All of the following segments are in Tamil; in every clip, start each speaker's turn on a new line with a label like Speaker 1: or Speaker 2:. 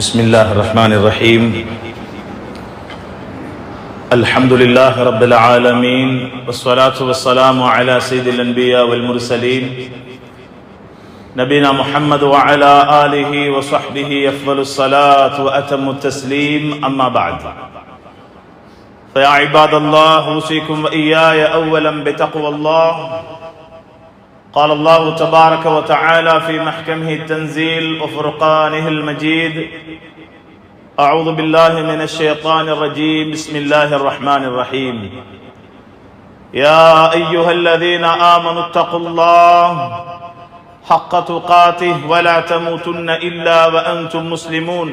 Speaker 1: بسم الله الرحمن الرحيم. الحمد لله رب العالمين، والصلاة والسلام على سيد الأنبياء والمرسلين نبينا محمد وعلى آله وصحبه أفضل الصلاة وأتم التسليم. أما بعد، فيا عباد الله، أوصيكم وإياي أولا بتقوى الله. قال الله تبارك وتعالى في محكمه التنزيل وفرقانه المجيد: أعوذ بالله من الشيطان الرجيم، بسم الله الرحمن الرحيم. يا أيها الذين آمنوا اتقوا الله حق تقاته ولا تموتن إلا وأنتم مسلمون.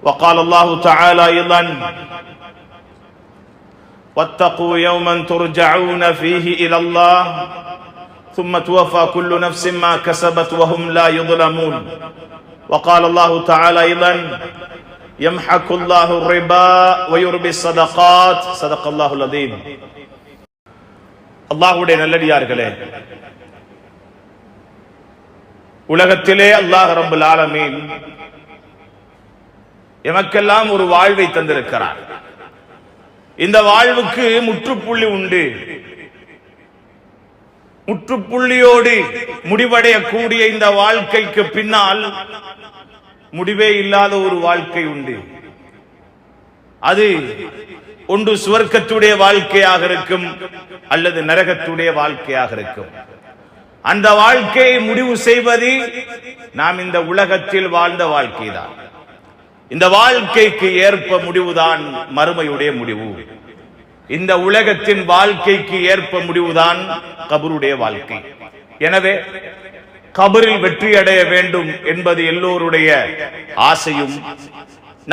Speaker 1: وقال الله تعالى أيضا: واتقوا يوما ترجعون فيه إلى الله ثم توفى كل نفس ما كسبت وهم لا يظلمون. وقال الله تعالى أيضا: يمحق الله الربا ويربي الصدقات. صدق الله العظيم. அல்லாஹ்வுடைய நல்லடியார்களே, உலகத்திலே அல்லாஹ் ரப்பல் ஆலமீன் எமக்கெல்லாம் ஒரு வாழ்வை தந்திருக்கிறார். இந்த வாழ்வுக்கு முற்றுப்புள்ளி உண்டு. முற்றுப்புள்ளியோடு முடிவடையக்கூடிய இந்த வாழ்க்கைக்கு பின்னால் முடிவே இல்லாத ஒரு வாழ்க்கை உண்டு. அது ஒன்று சுவர்க்கத்துடைய வாழ்க்கையாக இருக்கும், அல்லது நரகத்துடைய வாழ்க்கையாக இருக்கும். அந்த வாழ்க்கையை முடிவு செய்வது நாம் இந்த உலகத்தில் வாழ்ந்த வாழ்க்கைதான். இந்த வாழ்க்கைக்கு ஏற்ப முடிவுதான் மறுமையுடைய முடிவு. இந்த உலகத்தின் வாழ்க்கைக்கு ஏற்ப முடிவுதான் கபருடைய வாழ்க்கை. எனவே கபரில் வெற்றி அடைய வேண்டும் என்பது எல்லோருடைய ஆசையும்,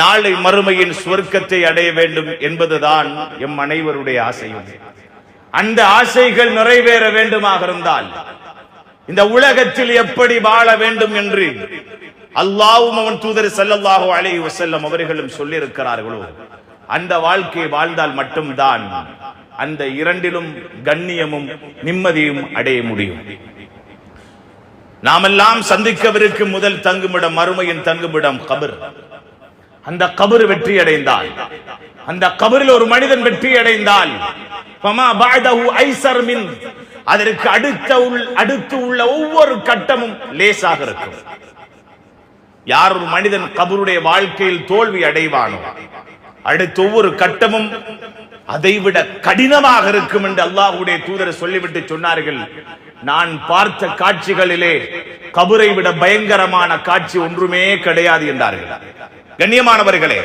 Speaker 1: நாளை மறுமையின் சுவர்க்கத்தை அடைய வேண்டும் என்பதுதான் எம் அனைவருடைய ஆசையும். அந்த ஆசைகள் நிறைவேற வேண்டுமாக இருந்தால் இந்த உலகத்தில் எப்படி வாழ வேண்டும் என்று அல்லாஹ்வும் அவன் தூதர் ஸல்லல்லாஹு அலைஹி வஸல்லம் அவர்களும் சொல்லியிருக்கிறார்களோ, அந்த வாழ்க்கையை வாழ்ந்தால் மட்டும்தான் அந்த இரண்டிலும் கண்ணியமும் நிம்மதியும் அடைய முடியும். நாமெல்லாம் சந்திக்கவிருக்கும் முதல் தங்குமிடம், மறுமையின் தங்குமிடம் கபர். அந்த கபர் வெற்றி அடைந்தால், அந்த கபரில் ஒரு மனிதன் வெற்றி அடைந்தால், ஃபமா பஅதஹு ஐஸர் மின், அதற்கு அடுத்து உள்ள ஒவ்வொரு கட்டமும் லேசாக இருக்கும். யார் ஒரு மனிதன் கபருடைய வாழ்க்கையில் தோல்வி அடைவானோ, அடுத்த ஒவ்வொரு கட்டமும் அதைவிட கடினமாக இருக்கும் என்று அல்லாஹ்வுடைய தூதர் சொல்லிவிட்டு சொன்னார்கள்: நான் பார்த்த காட்சிகளிலே கபரை விட பயங்கரமான காட்சி ஒன்றுமே கிடையாது என்றார்கள். கண்ணியமானவர்களே,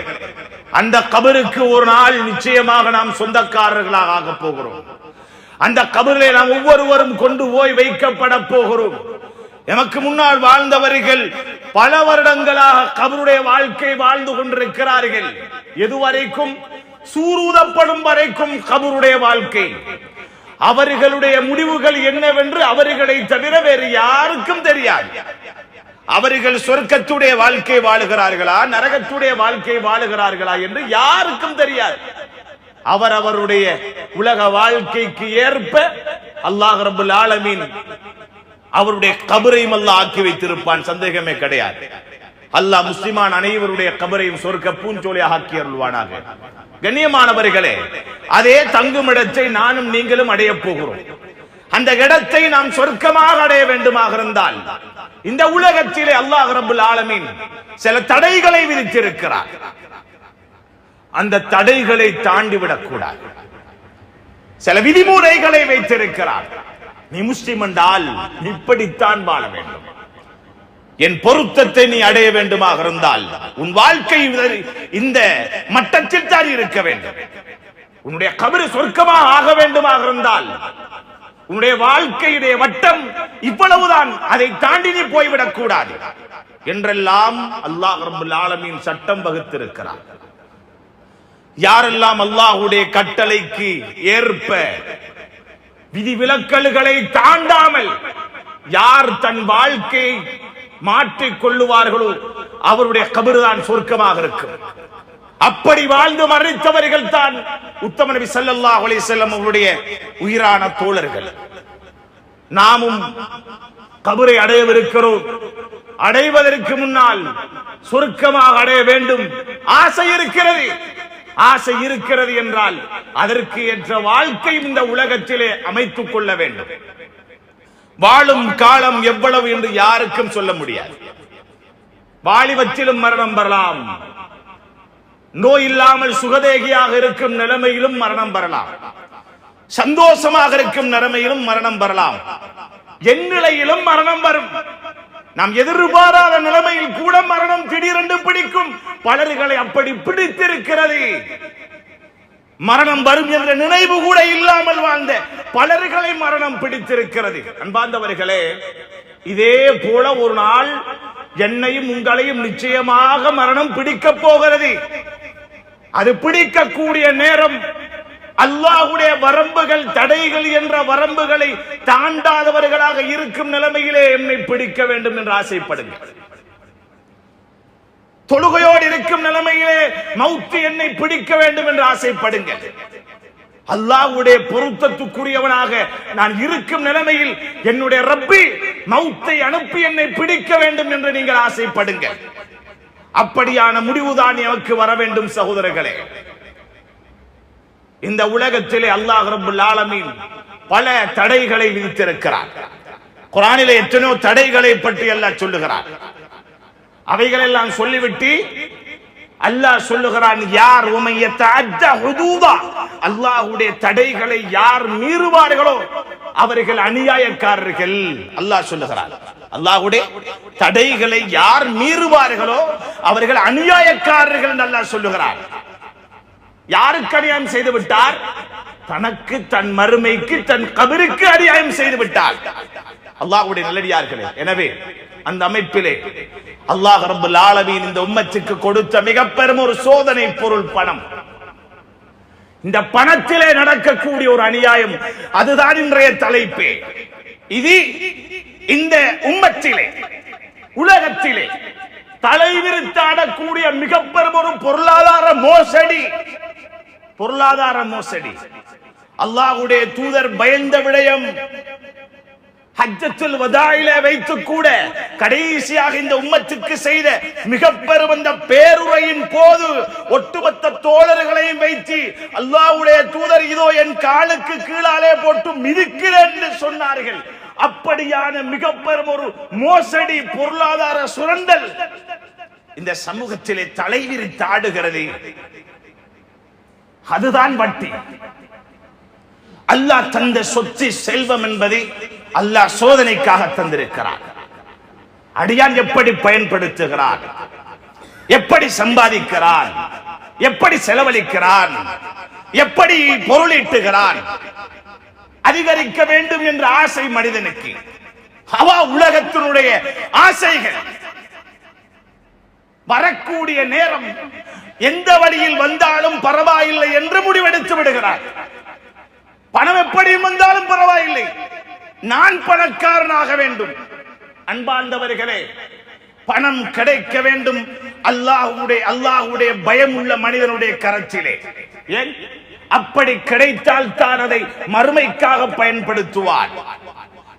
Speaker 1: அந்த கபருக்கு ஒரு நாள் நிச்சயமாக நாம் சொந்தக்காரர்களாக ஆக போகிறோம். அந்த கபரிலே நாம் ஒவ்வொருவரும் கொண்டு போய் வைக்கப்பட போகிறோம். எமக்கு முன்னால் வாழ்ந்தவர்கள் பல வருடங்களாக கபருடைய வாழ்க்கை வாழ்ந்து கொண்டிருக்கிறார்கள். எதுவரைக்கும்? சூரூதப்படும் வரைக்கும் கபருடைய வாழ்க்கை. அவர்களுடைய முடிவுகள் என்னவென்று அவர்களை தவிர வேறு யாருக்கும் தெரியாது. அவர்கள் சொர்க்கத்துடைய வாழ்க்கை வாழுகிறார்களா, நரகத்துடைய வாழ்க்கை வாழுகிறார்களா என்று யாருக்கும் தெரியாது. அவருடைய உலக வாழ்க்கைக்கு ஏற்ப அல்லாஹ் ரப்பல் ஆலமீன் அவருடைய கபரையும் அல்லாஹ் ஆக்கி வைத்திருப்பான், சந்தேகமே கிடையாது. அல்லாஹ் முஸ்லிமான் அனைவருடைய கபரையும் சொர்க்க பூஞ்சோலையாக ஆக்கி அருள்வானாக. கண்ணியமானவர்களே, அதே தங்குமிடத்தை நானும் நீங்களும் அடைய போகிறோம். அந்த இடத்தை நாம் சொர்க்கமாக அடைய வேண்டுமாக இருந்தால் இந்த உலகத்திலே அல்லாஹ் ரப்பல் ஆலமீன் சில தடைகளை விதித்திருக்கிறார். அந்த தடைகளை தாண்டிவிடக் கூடாது. சில விதிமுறைகளை வைத்திருக்கிறார். நீ முஸ்லிம் என்றால் இப்படித்தான் வாழ வேண்டும். என் பொருத்தத்தை நீ அடைய வேண்டுமாக இருந்தால் உன் வாழ்க்கை இந்த மட்டத்தில் தான் இருக்க வேண்டும். உன்னுடைய கபர் சொர்க்கமாக ஆக வேண்டுமாக இருந்தால் உன்னுடைய வாழ்க்கையுடைய வட்டம் இவ்வளவுதான், அதை தாண்டி நீ போய்விடக் கூடாது என்றெல்லாம் அல்லாஹ் ரப்பல் ஆலமீன் சட்டம் வகுத்திருக்கிறார். யாரெல்லாம் அல்லாஹ்வுடைய கட்டளைக்கு ஏற்ப விதிவிலக்கல்களை தாண்டாமல் யார் தன் வாழ்க்கையை மாற்றிக் கொள்ளுவார்களோ அவருடைய கபர் தான் சொர்க்கமாக இருக்கும். அப்படி வாழ்ந்து மரணித்தவர்கள் தான் உத்தம நபி ஸல்லல்லாஹு அலைஹி வஸல்லம் அவருடைய உயிரான தோழர்கள். நாமும் கபரை அடையவிருக்கிறோம். அடைவதற்கு முன்னால் சுருக்கமாக அடைய வேண்டும். ஆசை இருக்கிறது. ஆசை இருக்கிறது என்றால் அதற்கு ஏற்ற வாழ்க்கை இந்த உலகத்திலே அமைத்துக் கொள்ள வேண்டும். வாழும் காலம் எவ்வளவு என்று யாருக்கும் சொல்ல முடியாது. வாலிபத்திலும் மரணம் வரலாம், நோய் இல்லாமல் சுகதேகியாக இருக்கும் நிலைமையிலும் மரணம் வரலாம், சந்தோஷமாக இருக்கும் நிலைமையிலும் மரணம் வரலாம், எந்நிலையிலும் மரணம் வரும். நாம் எதிர்பாராத நிலைமையில் கூட மரணம் திடீரென்று பிடிக்கும். பலர்களை அப்படி பிடித்திருக்கிறது. மரணம் வரும் என்ற நினைவு கூட இல்லாமல் வாழ்ந்த பலர்களை மரணம் பிடித்திருக்கிறது. அன்பார்ந்தவர்களே, இதே போல ஒரு நாள் என்னையும் உங்களையும் நிச்சயமாக மரணம் பிடிக்க போகிறது. அது பிடிக்கக்கூடிய நேரம் அல்லாஹ்வுடைய வரம்புகள், தடைகள் என்ற வரம்புகளை தாண்டாதவர்களாக இருக்கும் நிலைமையிலே என்னை பிடிக்க வேண்டும் என்று ஆசைப்படுங்கள். தொழுகையோடு இருக்கும் நிலைமையிலே மௌத் என்னை பிடிக்க வேண்டும் என்று ஆசைப்படுங்கள். அல்லாஹ்வுடைய பொருத்தத்துக்குரியவனாக நான் இருக்கும் நிலைமையில் என்னுடைய ரப்பி மௌத்தை அனுப்பி என்னை பிடிக்க வேண்டும் என்று நீங்கள் ஆசைப்படுங்கள். அப்படியான முடிவுதான் எனக்கு வர வேண்டும். சகோதரர்களே, இந்த உலகத்திலே அல்லாஹ் ரப்பல் ஆலமீன் பல தடைகளை விதித்திருக்கிறார். குர்ஆனிலே எத்தனையோ தடைகளை பற்றி அல்லாஹ் சொல்லுகிறார். அவைகளெல்லாம் சொல்லிவிட்டு அல்லாஹ் சொல்லுகிறான், யார் உமையத்தஅத்த ஹுதூதா, அல்லாஹ்வுடைய தடைகளை யார் மீறுவார்களோ அவர்கள் அநியாயக்காரர்கள். அல்லாஹ் சொல்லுகிறார், அல்லாஹ்வுடைய தடைகளை யார் மீறுவார்களோ அவர்கள் அநியாயக்காரர்கள் என்று அல்லாஹ் சொல்லுகிறார். யாருக்கு அநியாயம் செய்து விட்டார்? தனக்கு, தன் மறுமைக்கு, தன் கபருக்கு அநியாயம் செய்து விட்டார். அல்லாஹ்வுடைய நல்லடியார்களே, எனவே அந்த அமைப்பிலே அல்லாஹ் ரப்பல் ஆலமீன் இந்த உம்மத்துக்கு கொடுத்த மிக பெரும் ஒரு சோதனை பொருள் பணம். இந்த பணத்திலே நடக்கக்கூடிய ஒரு அநியாயம், அதுதான் இன்றைய தலைப்பே. இது இந்த உம்மத்திலே, உலகத்திலே தலைவிரித்தாடக்கூடிய மிக பெரும் ஒரு பொருளாதார மோசடி. பொருளாதார மோசடி அல்லாஹ்வுடைய தூதர் பயந்த விடயம். ஹஜ்ஜத்துல் வதாயிலே வைத்து கூட கடைசியாக இந்த உம்மத்துக்கு செய்த மிக பெரும் அந்த பேருரையின் போது ஒட்டுமொத்த தோழர்களையும் வைத்து அல்லாஹ்வுடைய தூதர் இதோ என் காலுக்கு கீழாலே போட்டு மிதிக்கிறேன் என்று சொன்னார்கள். அப்படியான மிக பெரும் ஒரு மோசடி, பொருளாதார சுரண்டல் இந்த சமூகத்திலே தலைவிரித்து ஆடுகிறது. அதுதான் வட்டி. அல்லாஹ் தந்த சொத்து செல்வம் என்பதை அல்லாஹ் சோதனைக்காக தந்திருக்கிறார். அடியான் எப்படி பயன்படுத்துகிறான், எப்படி சம்பாதிக்கிறான், எப்படி செலவழிக்கிறான், எப்படி பொருளீட்டுகிறான். அதிகரிக்க வேண்டும் என்ற ஆசை மனிதனுக்கு, அவா உலகத்தினுடைய ஆசைகள். வரக்கூடிய நேரம் எந்த வழியில் வந்தாலும் பரவாயில்லை என்று முடிவெடுத்து விடுகிறார். பணம் எப்படி வந்தாலும் பரவாயில்லை, நான் பணக்காரனாக வேண்டும். அன்பார்ந்தவர்களே, பணம் கிடைக்க வேண்டும் அல்லாஹ்வுடைய பயம் உள்ள மனிதனுடைய கரத்திலே. ஏன் அப்படி கிடைத்தால் தான் அதை மறுமைக்காக பயன்படுத்துவார்.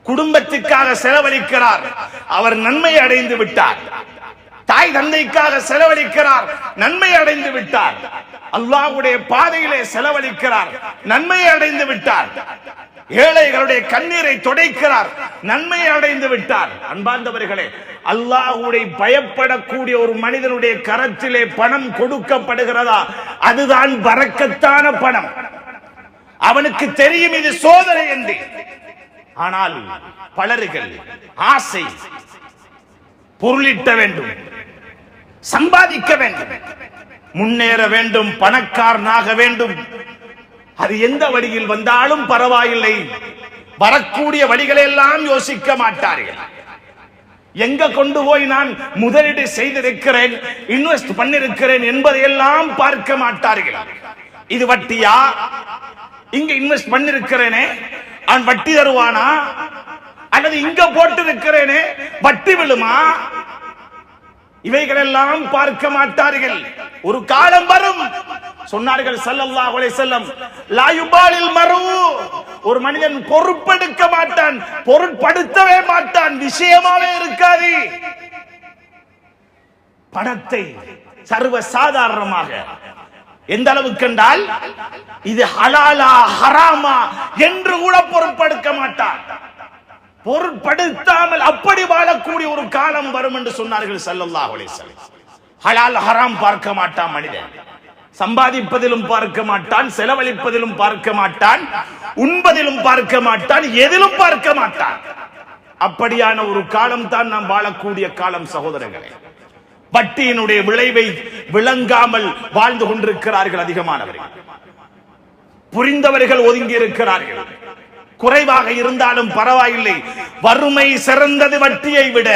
Speaker 1: குடும்பத்துக்காக செலவழிக்கிறார், அவர் நன்மை அடைந்து விட்டார். தாய் தந்தைக்காக செலவழிக்கிறார், நன்மை அடைந்து விட்டார். அல்லாஹ்வுடைய பாதையிலே செலவழிக்கிறார், நன்மை அடைந்து விட்டார். ஏழைகளுடைய கண்ணீரை துடைக்கிறார், நன்மை அடைந்து விட்டார். அன்பார்ந்தவர்களே, அல்லாஹ்வுடைய பயப்படக்கூடிய ஒரு மனிதனுடைய கரத்திலே பணம் கொடுக்கப்படுகிறதா, அதுதான் பரக்கத்தான பணம். அவனுக்கு தெரியும் இது சோதனை என்று. ஆனால் பலர்கள் ஆசை, பொருளிட்ட வேண்டும், சம்பாதிக்க வேண்டும், முன்னேற வேண்டும், பணக்காரனாக வேண்டும். அது எந்த வழியில் வந்தாலும் பரவாயில்லை, வரக்கூடிய வழிகளை எல்லாம் யோசிக்க மாட்டார்கள். எங்க கொண்டு போய் நான் முதலீடு செய்திருக்கிறேன், இன்வெஸ்ட் பண்ணிருக்கிறேன் என்பதையெல்லாம் பார்க்க மாட்டார்கள். இது வட்டியா, இங்க இன்வெஸ்ட் பண்ணிருக்கிறேனே அவன் வட்டி தருவானா, அல்லது இங்க போட்டு இருக்கிறேனே வட்டி விழுமா, இவைகளெல்லாம் பார்க்க மாட்டார்கள். ஒரு காலம் வரும், சொன்னார்கள் ஸல்லல்லாஹு அலைஹி வஸல்லம், லா யுபாலில் மர்உ, ஒரு மனிதன் பொறுப்பெடுக்க மாட்டான், பொருட்படுத்தவே மாட்டான், விஷயமாவே இருக்காது. பணத்தை சர்வ சாதாரணமாக எந்த அளவுக்கு என்றால் இது ஹலாலா ஹராமா என்று கூட பொருட்படுத்த மாட்டார். பொருட்படுத்தாமல் அப்படி வாழக்கூடிய ஒரு காலம் வரும் என்று சொன்னார்கள் ஸல்லல்லாஹு அலைஹி வஸல்லம். ஹலால் ஹராம் பார்க்க மாட்டான் மனிதன், சம்பாதிப்பதிலும் பார்க்க மாட்டான், செலவழிப்பதிலும் பார்க்க மாட்டான், உண்பதிலும் பார்க்க மாட்டான், எதிலும் பார்க்க மாட்டான். அப்படியான ஒரு காலம் தான் நாம் வாழக்கூடிய காலம் சகோதரர்களே. வட்டியினுடைய விளைவை விளங்காமல் வாழ்ந்து கொண்டிருக்கிறார்கள் அதிகமானவர்கள். புரிந்தவர்கள் ஒதுங்கி இருக்கிறார்கள். குறைவாக இருந்தாலும் பரவாயில்லை, வறுமை சிறந்தது வட்டியை விட.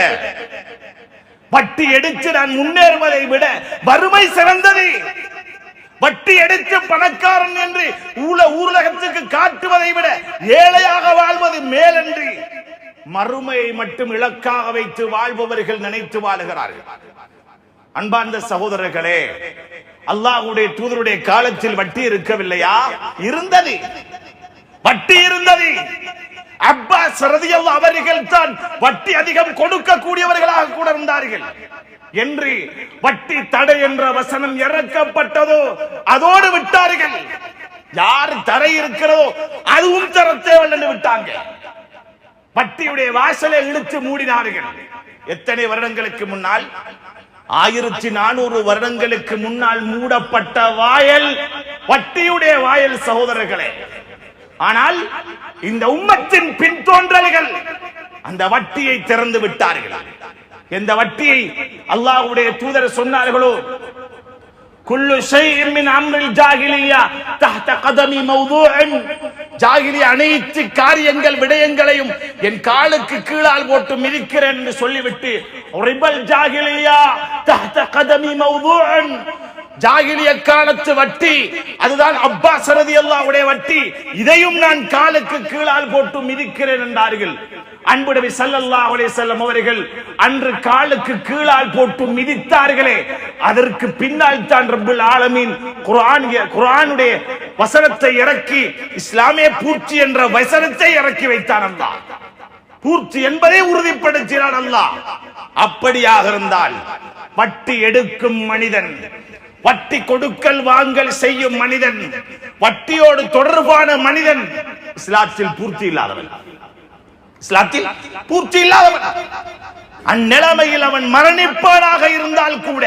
Speaker 1: வட்டி எடுத்து நான் முன்னேறுவதை விட வறுமை சிறந்தது. வட்டி எடுத்து பணக்காரன் என்று ஊரகத்துக்கு காட்டுவதை விட ஏழையாக வாழ்வது மேலன்றி மறுமையை மட்டும் இலக்காக வைத்து வாழ்பவர்கள் நினைத்து வாழுகிறார்கள். அன்பார்ந்த சகோதரர்களே, அல்லாஹ்வுடைய தூதருடைய காலத்தில் வட்டி இருக்கவில்லையா? இருந்தது, வட்டி இருந்தது. அப்பாஸ் ரலியல்லாஹு அவர்கள் தான் வட்டி அதிகம் கொடுக்கக்கூடியவர்களாக கூட இருந்தார்கள் என்று வட்டி தடை என்ற வசனம் இறக்கப்பட்டதோ அதோடு விட்டார்கள். யார் தடை இருக்கிறதோ அதுவும் தர தேவையில்லை விட்டாங்க. வட்டியுடைய வாசலை இழுத்து மூடினார்கள். எத்தனை வருடங்களுக்கு முன்னால்? 1400 வருடங்களுக்கு முன்னால் மூடப்பட்ட வாயல் வட்டியுடைய வாயல் சகோதரர்களே. ஆனால் இந்த உம்மத்தின் பின்தோன்றல்கள் அந்த வட்டியை திறந்து விட்டார்கள். எந்த வட்டியை அல்லாஹ்வுடைய தூதர் சொன்னார்களோ, குல்லு ஷைஇன் மின் அம்ரில் ஜாஹிலிய்யா தஹ்த கதமி மவ்தூஅன், ஜாஹிலியா அனைத்து காரியங்கள் விடயங்களையும் என் காலுக்கு கீழால் போட்டு மிதிக்கிறேன் என்று சொல்லிவிட்டு ரிபல் ஜாஹிலிய்யா தஹ்த கதமி மவ்தூஅன், ஜாகிலிய காலத்து வட்டி அதுதான் அப்பாஸ் ரலியல்லாஹு அன்ஹு வட்டி, இதையும் நான் காலுக்கு கீழால் போட்டு மிதிக்கிறேன் என்றார்கள். அன்பு நபி ஸல்லல்லாஹு அலைஹி வஸல்லம் அவர்கள் அன்று காலுக்கு கீழால் போட்டு மிதித்தார்களே, அதற்கு பின்னால் தான் ரப்பல் ஆலமீன் குர்ஆனுடைய வசனத்தை இறக்கி இஸ்லாமே பூர்த்தி என்ற வசனத்தை இறக்கி வைத்தான். அல்லாஹ் பூர்த்தி என்பதை உறுதிப்படுத்தினான் அல்லாஹ். அப்படியாக இருந்தால் வட்டி எடுக்கும் மனிதன், வட்டி கொடுக்கல் வாங்கல் செய்யும் மனிதன், வட்டியோடு தொடர்பான மனிதன் இஸ்லாத்தில் பூர்த்தி இல்லாதவன். இஸ்லாத்தில் பூர்த்தி இல்லாதவன். அந்நிலைமையில் அவன் மரணிப்பானாக இருந்தால் கூட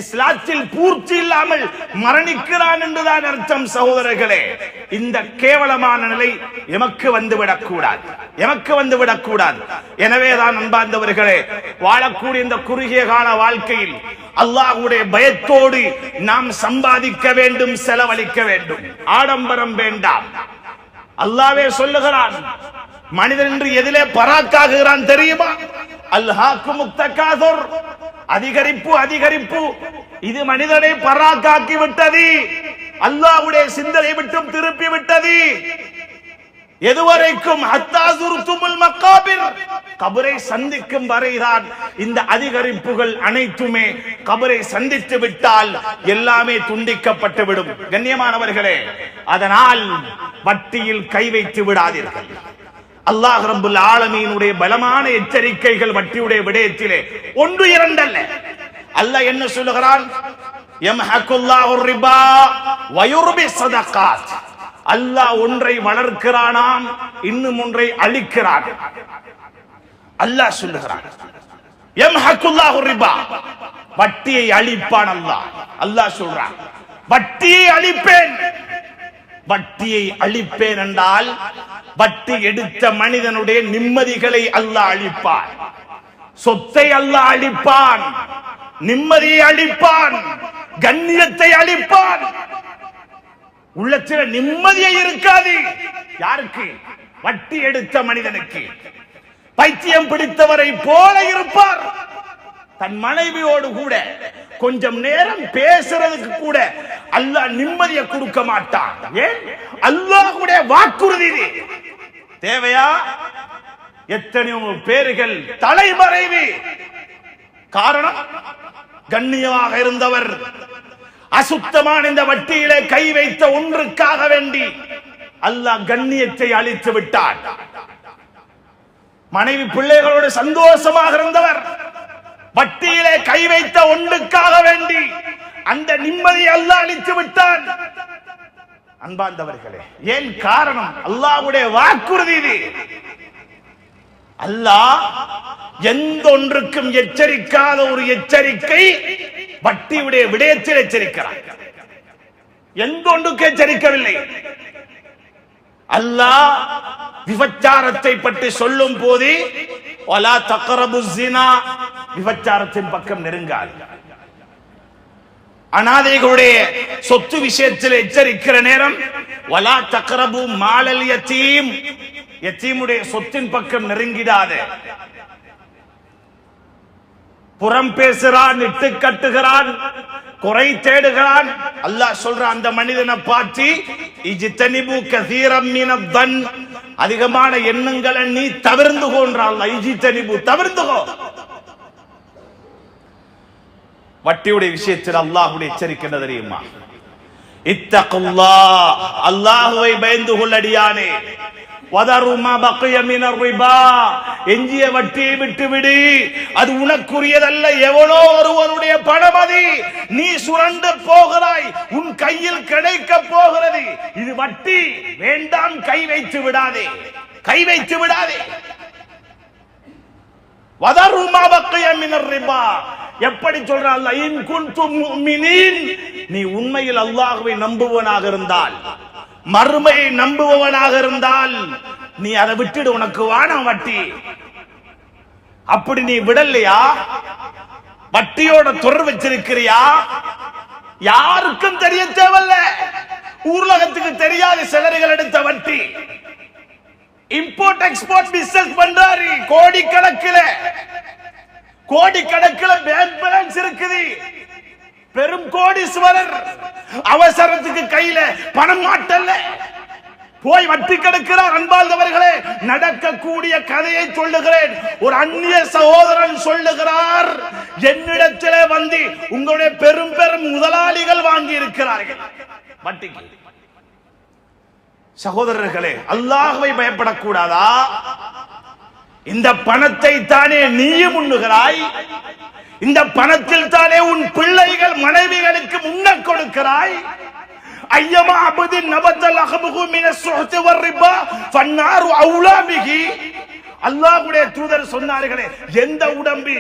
Speaker 1: இஸ்லாத்தில் பூர்த்தி இல்லாமல் மரணிக்கிறான் என்றுதான் அர்த்தம். சகோதரர்களே, இந்த கேவலமான நிலை எமக்கு வந்துவிடக் கூடாது, எமக்கு வந்துவிடக் கூடாது. எனவேதான் அன்பார்ந்தவர்களே, வாழக்கூடிய இந்த குறுகிய கால வாழ்க்கையில் அல்லாஹ்வுடைய பயத்தோடு நாம் சம்பாதிக்க வேண்டும், செலவழிக்க வேண்டும். ஆடம்பரம் வேண்டாம். அல்லாஹ்வே சொல்லுகிறான், மனிதன் என்று எதிலே பராக்காகுகிறான் தெரியுமா? அல்ஹாக்குமுத் தகாதுர், அதிகரிப்பு அதிகரிப்பு, இது மனிதனை பராக்காக்கி விட்டது, அல்லாஹ்வுடைய சிந்தனை விட்டும் திருப்பி விட்டது. எதுவரைக்கும்? ஹத்தா ஸுர்துமுல் மகாபிர், கபரை சந்திக்கும் வரைதான் இந்த அதிகரிப்புகள் அனைத்துமே. கபரை சந்தித்து விட்டால் எல்லாமே துண்டிக்கப்பட்டு விடும். கண்ணியமானவர்களே, அதனால் வட்டியில் கை வைத்து விடாதீர்கள். அல்லாஹ் ரப்பல் ஆலமீனுடைய பலமான எச்சரிக்கைகள் வட்டியுடைய விடயத்திலே ஒன்று இரண்டல்ல. அல்லாஹ் என்ன சொல்லுகிறான்? யம்ஹகுல்லாஹு ரிபா வ யுர்பி ஸதகாத். அல்லாஹ் ஒன்றை வளர்க்கிறானாம், இன்னும் ஒன்றை அழிக்கிறான். அல்லாஹ் சொல்லுகிறான், யம்ஹகுல்லாஹு ரிபா, வட்டியை அழிப்பான் அல்லாஹ். அல்லாஹ் சொல்றான், வட்டியை அழிப்பேன். வட்டியை அழிப்பேன் என்றால் வட்டி எடுத்த மனிதனுடைய நிம்மதிகளை அல்லாஹ் அழிப்பான், சொத்தை அல்லாஹ் அழிப்பான், நிம்மதியை அழிப்பான், கண்ணியத்தை அழிப்பான். உள்ளத்தில் நிம்மதியை இருக்காது. யாருக்கு? வட்டி எடுத்த மனிதனுக்கு. பைத்தியம் பிடித்தவரை போல இருப்பார். தன் மனைவியோடு கூட கொஞ்சம் நேரம் பேசுறதுக்கு கூட அல்லாஹ் நிம்மதியை கொடுக்க மாட்டான். ஏன்? அல்லாஹ்வுடைய வாக்குறுதி தேவையா? எத்தனையோ பேர்கள் தலைமறைவு. காரணம், கண்ணியமாக இருந்தவர் அசுத்தமான இந்த வட்டியிலே கை வைத்த ஒன்றுக்காக வேண்டி அல்லாஹ் கண்ணியத்தை அழித்து விட்டார். மனைவி பிள்ளைகளோடு சந்தோஷமாக இருந்தவர் வட்டியிலே கை வைத்த ஒன்றுக்காக வேண்டி அந்த நிம்மதியை அல்லாஹ் அளித்து விட்டான். அன்பார்ந்தவர்களே, ஏன் காரணம்? அல்லாஹ்வுடைய வாக்குறுதி இது. அல்லாஹ் எந்த ஒன்றுக்கும் எச்சரிக்காத ஒரு எச்சரிக்கை வட்டியுடைய விடயத்தில் எச்சரிக்கிறார். எந்த ஒன்றுக்கு எச்சரிக்கவில்லை. அல்லாஹ் விபச்சாரத்தை பற்றி சொல்லும் போது வலா தக்ரபு ஸினா, விபச்சாரத்தின் பக்கம் நெருங்காது. அனாதைகளுடைய சொத்து விஷயத்தில் எச்சரிக்கிற நேரம் வலா தக்ரபு மாலல் யதீம், யதீமுடைய சொத்தின் பக்கம் நெருங்கிடாத. புறம் பேசுகிறான், இட்டு கட்டுகிறான், குறை தேடுகிறான். அல்லாஹ் சொல்ற அந்த மனிதனை பார்த்து இஜ்தனிபு கஸீரம் மினத்-தன், அதிகமான எண்ணங்களை நீ தவிர்ந்துகோன்றான். இஜ்தனிபு, தவிர்ந்துகோ. வட்டியுடைய விஷயத்தில் அல்லாஹ்வுடைய எச்சரிக்கை என்ன தெரியுமா? இத்தகுல்லாஹ், அல்லாஹ்வை பயந்து கொள்ளடியானே. வதரு மா பக்கிய மினர் ரிபா, எஞ்சிய வட்டியை விட்டுவிடு, அது உனக்குரியதல்ல. எவனோ ஒருவனுடைய பணம் அது, நீ சுரண்டு போகிறாய், உன் கையில் கிடைக்க போகிறது. இது வட்டி, வேண்டாம், கை வைத்து விடாதே, கை வைத்து விடாதே. வதரு மா பக்கிய மினர் ரிபா, எப்படி சொல்றான் அல்லாஹ்? இன் குன்தும் முஃமினீன், நீ உண்மையில் அல்லாஹ்வை நம்புவனாக இருந்தால், மறுமையை நம்புபவனாக இருந்தால் நீ அதை விட்டுடு, உனக்கு வானம் வட்டி. அப்படி நீ விடலையா? வட்டியோட தொடர் வச்சிருக்கிறியா? யாருக்கும் தெரிய தேவையில்ல, ஊர்லகத்துக்கு தெரியாத சிலர்கள் எடுத்த வட்டி. இம்போர்ட் எக்ஸ்போர்ட் பிசினஸ் பண்றாரு, கோடிக்கணக்கில் பேங்க் பேலன்ஸ் இருக்குது, பெரும் கோடீஸ்வரர். அவசரத்துக்கு கையில பணம் மாட்டல்ல, போய் வட்டி கெடுக்கிறார். அன்பார்ந்தவர்களே, நடக்கக்கூடிய கதையை சொல்லுகிறேன். ஒரு அந்நிய சகோதரன் சொல்லுகிறார், என்னிடத்திலே வந்து உங்களுடைய பெரும் பெரும் முதலாளிகள் வாங்கி இருக்கிறார்கள் வட்டிக்கு. சகோதரர்களே, அல்லாஹ்வை பயப்படக்கூடாதா? இந்த பணத்தை தானே நீயும் உண்ணுகிறாய், இந்த பணத்தில் தானே உன் பிள்ளைகள் மனைவிகளுக்கு முன்ன கொடுக்கிறாய். ஐயமா அபுதின் நபத்தல் அஹபுகு மினஸ் சுஹ்தி வர்ரிபா ஃபன்னாரு அவுலா பிஹி. அல்லாஹ்வுடைய தூதர் சொன்னார்களே, எந்த உடம்பு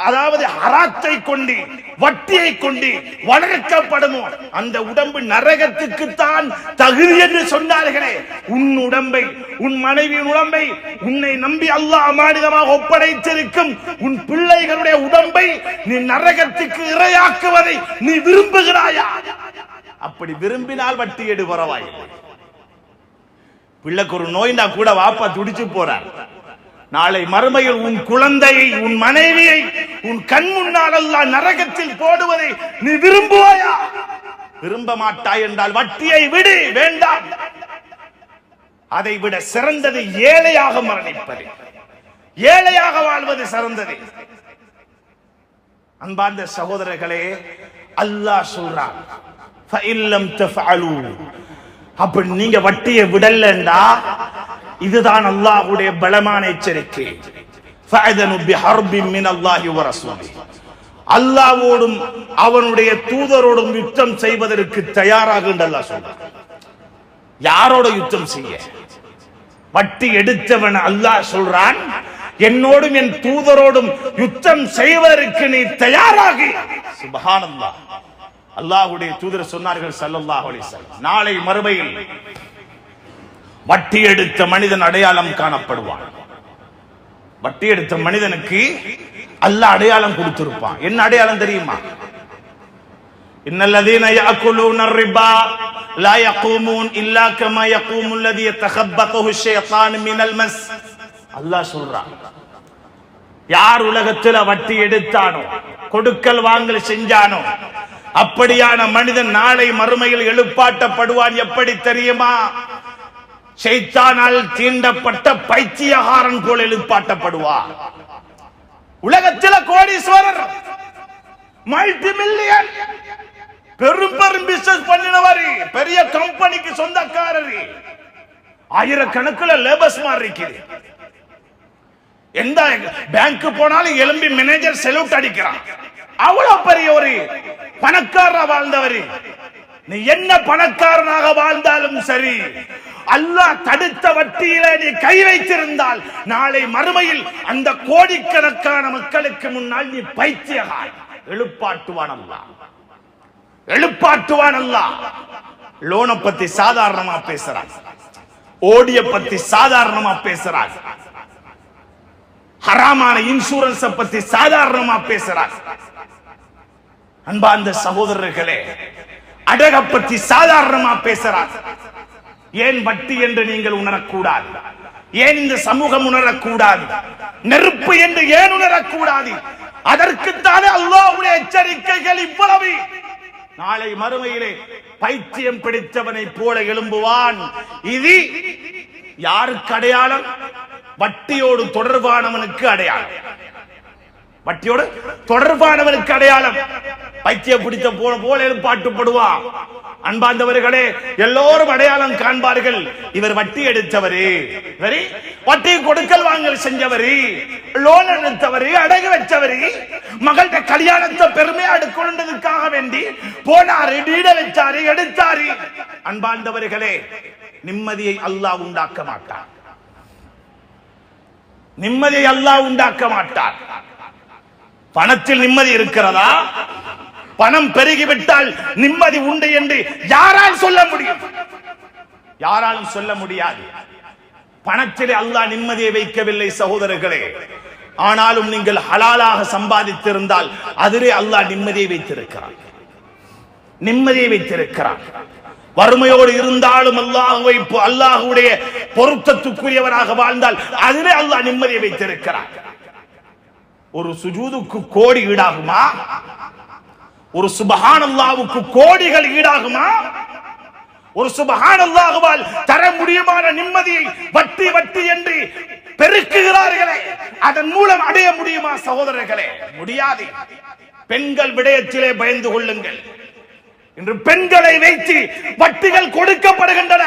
Speaker 1: அதாவது ஹராத்தை கொண்டு வட்டியை கொண்டு வளர்க்கப்படுமோ அந்த உடம்பு நரகத்துக்கு தான் தகுதி என்று சொன்னார்களே. உன் உடம்பை, உன் மனைவியின் உடம்பை உன்னை நம்பி அல்லாஹ் அமானிதமாக ஒப்படைத்திருக்கும் உன் பிள்ளைகளுடைய உடம்பை நீ நரகத்துக்கு இரையாக்குவதை நீ விரும்புகிறாயா? அப்படி விரும்பினால் வட்டி எடு பரவாய். பிள்ளைக்கு ஒரு நோய்னா கூட வாப்பா துடிச்சு போறார். நாளை மறுமையில் உன் குழந்தையை, உன் மனைவியை உன் கண் முன்னால் அல்லாஹ் நரகத்தில் போடுவதை நீ விரும்புவாயா? விரும்ப மாட்டாய் என்றால் வட்டியை விடு, வேண்டாம். அதை விட சிறந்தது ஏழையாக மரணிப்பது, ஏழையாக வாழ்வது சிறந்தது. அன்பார்ந்த சகோதரர்களே, அல்லாஹ் சொல்றான், ஃபஇல்லம் தஃஅலு, அப்படி நீங்க வட்டியை விடலண்டா இதுதான் அல்லாஹ்வுடைய பலமான எச்சரிக்கை. ஃபஅதனு பிஹர்பின் மினல்லாஹி வ ரசூலிஹி, அல்லாஹ்வோடும் அவனுடைய தூதரோடும் யுத்தம் செய்வதற்கு தயாராக அல்லாஹ் சொல்றான். யாரோட யுத்தம் செய்ய? வட்டி எடுத்தவன் அல்லாஹ் சொல்றான், என்னோடும் என் தூதரோடும் யுத்தம் செய்வதற்கு நீ தயாராகி. சுப்ஹானல்லாஹ். அல்லாஹ்வுடைய தூதர் சொன்னார்கள் ஸல்லல்லாஹு அலைஹி வஸல்லம், நாளை மறுமையில் வட்டி எடுத்த மனிதன் அடையாளம் காணப்படுவான். வட்டி எடுத்த மனிதனுக்கு அல்லாஹ் அடையாளம் கொடுத்திருப்பான். என்ன அடையாளம் தெரியுமா? இன்னல்லதீன யாக்குலூன ரிபா லா யகூமூன் இல்லா கமா யகூமுல் லதீ யதகப்பதுஹு ஷைத்தானு மினல் மஸ். அல்லாஹ் சொல்றான், யார் உலகத்தில் வட்டி எடுத்தானோ, கொடுக்கல் வாங்கல் செஞ்சானோ, அப்படியான மனிதன் நாளை மறுமையில் எழுப்பாட்டப்படுவான். எப்படி தெரியுமா? ஷைத்தானால் தீண்டப்பட்ட பைத்தியகாரன் போல எழுப்பாட்டப்படுவார். உலகத்தில் கோடீஸ்வரர், மல்டி மில்லியன், பெரும் பெரும் பிசினஸ் பண்ணினவர், பெரிய கம்பெனிக்கு சொந்தக்காரர், ஆயிரக்கணக்கில் லேபர்ஸ் மாதிரி இருக்குது. எந்த பேங்க் போனாலும் எலும்பி மேனேஜர் செலூட் அடிக்கிறான். அவ்வளவு பெரிய ஒரு பணக்காரரா வாழ்ந்தவர். நீ என்ன பணக்காரனாக வாழ்ந்தாலும் சரி, அல்லாஹ் தடுத்த வட்டியில நீ கை வைத்திருந்தால் நாளை மறுமையில் அந்த கோடிக்கணக்கான மக்களுக்கு முன்னால் நீ பைத்தியகாய். எழுப்பாட்டுவான் அல்லாஹ், எழுப்பாட்டுவான் அல்லாஹ். லோனை பத்தி சாதாரணமா பேசுறான், ஓடிய பத்தி சாதாரணமா பேசுறான், ஹராமான இன்சூரன்ஸ் பத்தி சாதாரணமா பேசுறான். அன்பார்ந்த சகோதரர்களே, அடக பத்தி சாதாரணமா பேசுறான். ஏன் வட்டி என்று நீங்கள் உணரக்கூடாது? ஏன் இந்த சமூகம் உணரக்கூடாது? நெருப்பு என்று ஏன் உணரக்கூடாது? அதற்குத்தானே அல்லாஹ்வுடைய எச்சரிக்கைகள் இவ்வளவு. நாளை மறுமையிலே பைத்தியம் பிடித்தவனை போல எழும்புவான். இது யாருக்கு அடையாளம்? வட்டியோடு தொடர்பானவனுக்கு அடையாளம். வட்டியோடு தொடர்பானவனுக்கு அடையாளம். பைத்தியம் பிடித்த போல எழுப்பாட்டுப்படுவான். அன்பார்ந்தவர்களே, எல்லோரும் அடையாளம் காண்பார்கள். இவர் வட்டி எடுத்தவரு, வட்டி கொடுக்கல் வாங்கல் செஞ்சவரு, லோன் எடுத்தவரு, அடகு வச்சவரு, மகள்கிட்ட கல்யாணத்தை பெருமையா எடுக்கொண்டதுக்காக வேண்டி போனாரு, டீட வச்சாரு, எடுத்தாரு. அன்பார்ந்தவர்களே, நிம்மதியை அல்லாஹ் உண்டாக்க மாட்டார். நிம்மதியை அல்லாஹ் உண்டாக்க மாட்டார். பணத்தில் நிம்மதி இருக்கிறதா? பணம் பெருகிவிட்டால் நிம்மதி உண்டு என்று யாரால் சொல்ல முடியும்? யாராலும் சொல்ல முடியாது. பணத்திலே அல்லாஹ் நிம்மதியை வைக்கவில்லை சகோதரர்களே. ஆனாலும் நீங்கள் ஹலாலாக சம்பாதித்திருந்தால் அதிலே அல்லாஹ் நிம்மதியை வைத்திருக்கிறார். நிம்மதியை வைத்திருக்கிறார். வறுமையோடு இருந்தாலும் அல்லாஹ்வுடைய பொருத்தத்துக்குரியவராக வாழ்ந்தால் அதிலே அல்லாஹ் நிம்மதியை வைத்திருக்கிறார். ஒரு சுஜூதுக்கு கோடி ஈடாகுமா? ஒரு சுப்ஹானல்லாஹ்வுக்கு கோடிகள் ஈடாகுமா? ஒரு சுப்ஹானல்லாஹ்வால் தர முடியுமான நிம்மதியை வட்டி வட்டி என்று பெருக்குகிறார்களே, அதன் மூலம் அடைய முடியுமா சகோதரர்களே? முடியாது. பெண்கள் விடயத்திலே பயந்து கொள்ளுங்கள். இன்று பெண்களை வைத்து வட்டிகள் கொடுக்கப்படுகின்றன.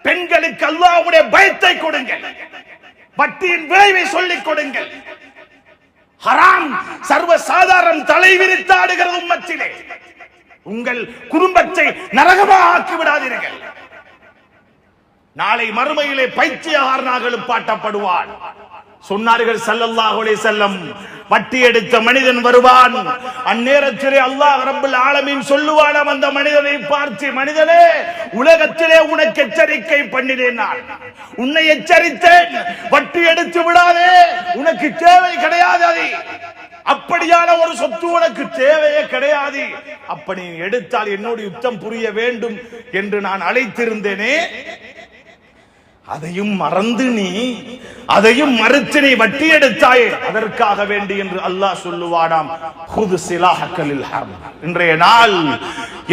Speaker 1: பெண்களுக்கு அல்லாஹ்வுடைய பயத்தை கொடுங்கள். வட்டியின் விளைவை சொல்லிக் கொடுங்கள். ஹராம் சர்வசாதாரண தலைவிரித்தாடுகிறது உம்மத்திலே. உங்கள் குடும்பத்தை நரகமாக ஆக்கி விடாதீர்கள். நாளை மறுமையிலே பைத்தியகாரனாக எழுப்பாட்டப்படுவான். சொன்னார்கள் ஸல்லல்லாஹு அலைஹி வஸல்லம், வட்டி எடுத்த மனிதன் வருவான். அந்நேரத்திலே அல்லாஹ் ரப்பல் ஆலமீன் சொல்லுவானாம் அந்த மனிதனை பார்த்து, மனிதனே, உலகத்திலே உனக்கு எச்சரிக்கை பண்ணினேன், நான் உன்னை எச்சரித்தேன், வட்டி எடுத்து விடாதே, உனக்கு தேவை கிடையாது. அப்படியான ஒரு சொத்து உனக்கு தேவையே கிடையாது. அப்படி எடுத்தால் என்னோடு யுத்தம் புரிய வேண்டும் என்று நான் அழைத்திருந்தேனே, அதையும் மறந்து அதையும் மறுத்து நீ வட்டி எடுத்தாயே, அதற்காக வேண்டி என்று அல்லாஹ் சொல்லுவானாம், ஹுது சிலாஹக்கலில் ஹர்ப், இன்றைய நாள்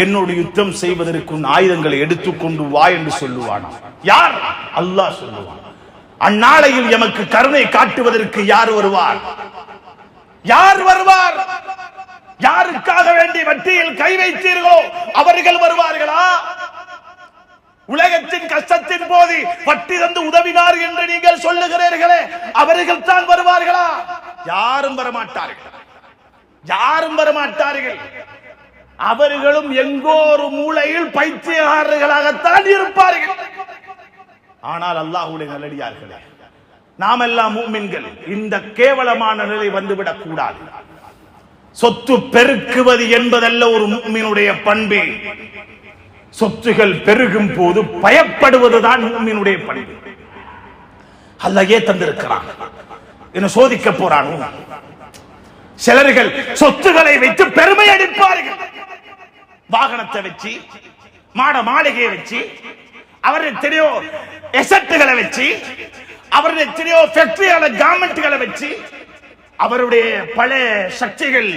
Speaker 1: என்னோடு யுத்தம் செய்வதற்கு ஆயுதங்களை எடுத்துக்கொண்டு வா என்று சொல்லுவானாம். யார்? அல்லாஹ் சொல்லுவான். அந்நாளையில் எமக்கு கருணை காட்டுவதற்கு யார் வருவார்? யார் வருவார்? யாருக்காக வேண்டி வட்டியில் கை வைத்தீர்களோ அவர்கள் வருவார்களா? உலகத்தின் கஷ்டத்தின் போது வட்டி தந்து உதவினார் என்று நீங்கள் சொல்லுகிறீர்களே, அவர்கள் தான் வருவார்களா? யாரும் வரமாட்டார்கள். யாரும் வரமாட்டார்கள். அவர்களும் எங்கோ ஒரு மூலையில் பைத்தியகாரர்களாகத்தான் இருப்பார்கள். ஆனால் அல்லாஹ்வுடைய நல்லடியார்களே, நாம் எல்லாம் மூமின்கள். இந்த கேவலமான நிலை வந்துவிடக் கூடாது. சொத்து பெருக்குவது என்பதல்ல ஒரு மூமினுடைய பண்பு. சொத்துகள் பெருகும் போது பயப்படுவதுதான் மூமினுடைய பண்பு. அல்லாஹ்வே தந்திருக்கிறான், என்ன சோதிக்க போறான். சிலர்கள் சொத்துக்களை வைத்து பெருமை அடிப்பார்கள். வாகனத்தை வச்சு, மாட மாளிகையை வச்சு, அவருடைய எத்தனையோ எசட்டுகளை வச்சு, அவருடைய எத்தனையோ ஃபேக்டரிகளை, கவர்மெண்ட்களை வச்சு, அவருடைய பல சக்திகள்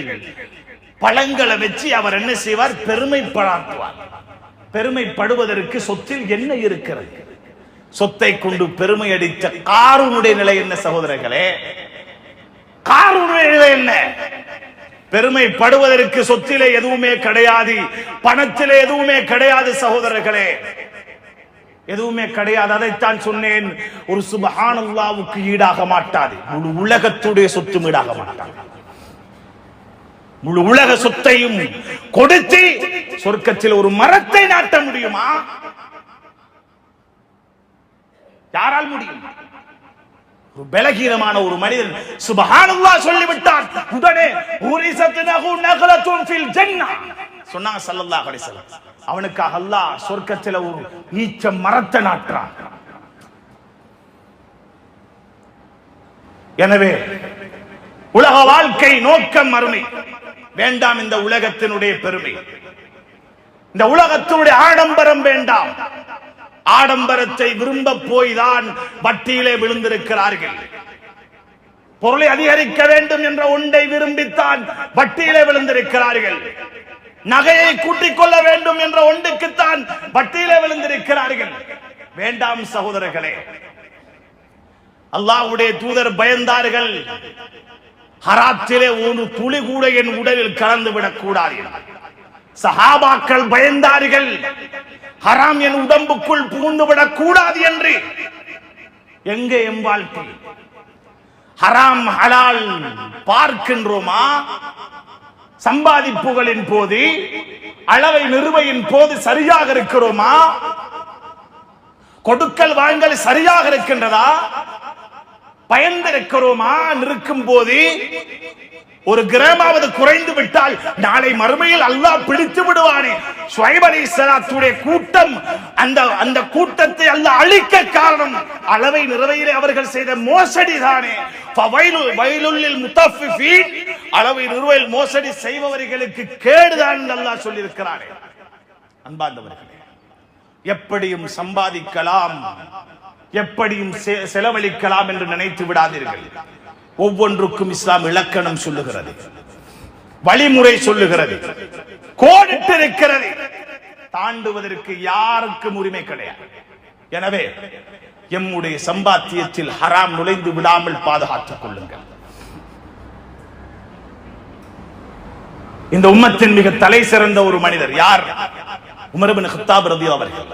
Speaker 1: பழங்களை வச்சு அவர் என்ன செய்வார்? பெருமைப்படாட்டுவார். பெருமைப்படுவதற்கு சொத்தில் என்ன இருக்கிறது? சொத்தை கொண்டு பெருமை அடித்த காரூனுடைய நிலை என்ன சகோதரர்களே? காரூனுடைய நிலை என்ன? பெருமைப்படுவதற்கு சொத்திலே எதுவுமே கிடையாது, பணத்திலே எதுவுமே கிடையாது சகோதரர்களே. எதுவுமே கிடையாது. அதைத்தான் சொன்னேன், ஒரு சுப்ஹானல்லாஹ்வுக்கு ஈடாக மாட்டாது. முழு உலகத்துடைய சொத்தும் ஈடாக மாட்டாது. முழு உலக சொத்தையும் கொடுத்து சொர்க்கத்தில் ஒரு மரத்தை நாட்ட முடியுமா? யாரால் முடியும்? ஒரு பலகீனமான ஒரு மனிதன் சுப்ஹானல்லாஹ் சொல்லிவிட்டான், உடனே உரிசத்னஹு நக்லத்துன் ஃபில் ஜன்னah சொன்னாங்க ஸல்லல்லாஹு அலைஹி வஸல்லம். அவனுக்காக அல்லாஹ் சொர்க்கத்தில் ஒரு ஈச்ச மரத்தை நாட்டுறான். எனவே உலக வாழ்க்கை நோக்கம் மறுமை வேண்டாம். இந்த உலகத்தினுடைய பெருமை, இந்த உலகத்தினுடைய ஆடம்பரம் வேண்டாம். ஆடம்பரத்தை விரும்ப போய்தான் வட்டியிலே விழுந்திருக்கிறார்கள். பொருளை அதிகரிக்க வேண்டும் என்ற ஒன்றை விரும்பித்தான் வட்டியிலே விழுந்திருக்கிறார்கள். நகையை கூட்டிக் கொள்ள வேண்டும் என்ற ஒன்றுக்குத்தான் வட்டியிலே விழுந்திருக்கிறார்கள். வேண்டாம் சகோதரர்களே, அல்லாஹ்வுடைய தூதர் பயந்தார்கள், ஹராத்திலே ஒரு துளி கூட என் உடலில் கலந்து விடக் கூடாது. சஹாபாக்கள் பயந்தார்கள், ஹராம் என் உடம்புக்குள் புகுந்து விடக் கூடாது என்று. எங்கே எம் வாழ்க்கை? ஹராம் ஹலால் பார்க்கின்றோமா? சம்பாதிப்புகளின் போது, அளவை நிறுவையின் போது சரியாக இருக்கிறோமா? கொடுக்கல் வாங்கல் சரியாக இருக்கின்றதா? பயந்திருக்கிறோமா? நிற்கும் போது ஒரு கிராமாவது குறைந்து விட்டால் நாளை மறுமையில் அல்லாஹ் பிடித்து விடுவானே. ஷுஐப் அலைஹிஸ்ஸலாத்துடைய கூட்டம், அந்த கூட்டத்தை அல்லாஹ் அழிக்க காரணம் அளவை நிறைவையிலே அவர்கள் செய்த மோசடி தானே. ஃபவைலுல் முத்தஃபிஃபீன், அளவை நிறுவையில் மோசடி செய்பவர்களுக்கு கேடுதான் அல்லாஹ் சொல்லி இருக்கிறானே. அன்பார்ந்தவர்களே, எப்படியும் சம்பாதிக்கலாம், எப்படியும் செலவழிக்கலாம் என்று நினைத்து விடாதீர்கள். ஒவ்வொன்றுக்கும் இஸ்லாம் இலக்கணம் சொல்லுகிறது, வழிமுறை சொல்லுகிறது, கோடிட்டு இருக்கிறது. தாண்டுவதற்கு யாருக்கும் உரிமை கிடையாது. எனவே எம்முடைய சம்பாத்தியத்தில் ஹராம் நுழைந்து விடாமல் பாதுகாத்துக் கொள்ளுங்கள். இந்த உம்மத்தின் மிக தலை சிறந்த ஒரு மனிதர் யார்? உமர் இப்னு கத்தாப் ரலியல்லாஹு அவர்கள்.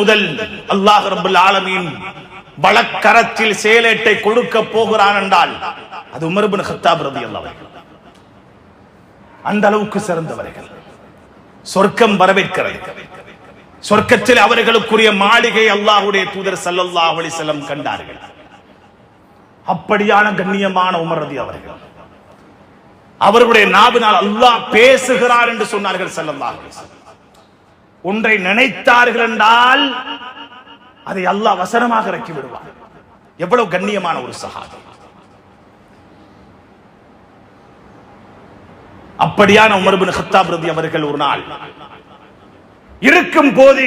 Speaker 1: முதல் அல்லாஹ் ரப்பல் ஆலமீன் வலக்கரத்தில் சேலேட்டை கொடுக்க போகிறான் என்றால் அது உமர் இப்னு கத்தாப் ரலியல்லாஹு அன்ஹு. அந்த அளவுக்கு சிறந்தவர்கள். சொர்க்கம் வரவேற்கிறது. சொர்க்கத்தில் அவர்களுக்குரிய மாளிகை அல்லாஹ்வுடைய தூதர் ஸல்லல்லாஹு அலைஹி வஸல்லம் கண்டார்கள். அப்படியான கண்ணியமான உமர் ரலியல்லாஹு அவர்கள், அவருடைய நாவினால் அல்லாஹ் பேசுகிறார் என்று சொன்னார்கள் ஸல்லல்லாஹு அலைஹி வஸல்லம். ஒன்றை நினைத்தார்கள் என்றால் அதை அல்லாஹ் வசனமாக இறக்கி விடுவார். எவ்வளவு கண்ணியமான ஒரு சஹாபி. அப்படியான உமர் இப்னு கத்தாப் ரலியல்லாஹு அவர்கள் ஒரு நாள் இருக்கும் போது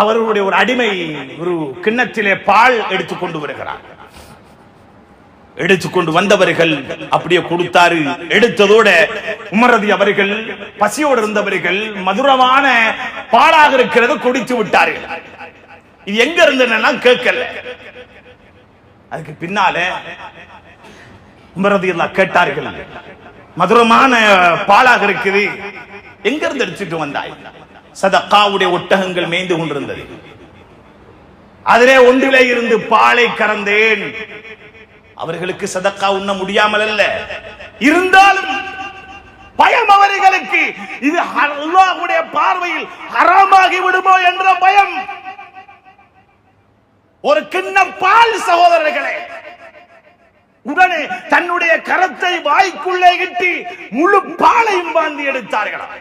Speaker 1: அவருடைய ஒரு அடிமை ஒரு கிண்ணத்திலே பால் எடுத்துக்கொண்டு வருகிறார். எடுத்துக்கொண்டு வந்தவர்கள் அப்படியே கொடுத்தாரு. எடுத்ததோட உமர் ரலியல்லாஹு அவர்கள் பசியோடு இருந்தவர்கள் மதுரமான பாலாக இருக்கிறது குடித்து விட்டார்கள். இது எங்க இருந்ததுன்னா கேட்கல. அதுக்கு பின்னால உமர் ரலியல்லாஹு கேட்டார்கள், மதுரமான பாலாக இருக்குது, எங்க இருந்து எடுத்துட்டு வந்தாய்? சதகாவுடைய ஒட்டகங்கள் மேய்ந்து கொண்டிருந்தது, அதிலே ஒன்றிலே இருந்து பாலை கறந்தேன். அவர்களுக்கு சதக்கா உண்ண முடியாமல் அல்ல, இருந்தாலும் பயம் அவர்களுக்கு, இது அல்லாஹ்வுடைய பார்வையில் ஹராமாகி விடுமோ என்ற பயம். ஒரு கிண்ணம் பால் சகோதரர்களே, உடனே தன்னுடைய கரத்தை வாய்க்குள்ளே இட்டு முழு பாலையும் வாந்தி எடுத்தார்களாம்.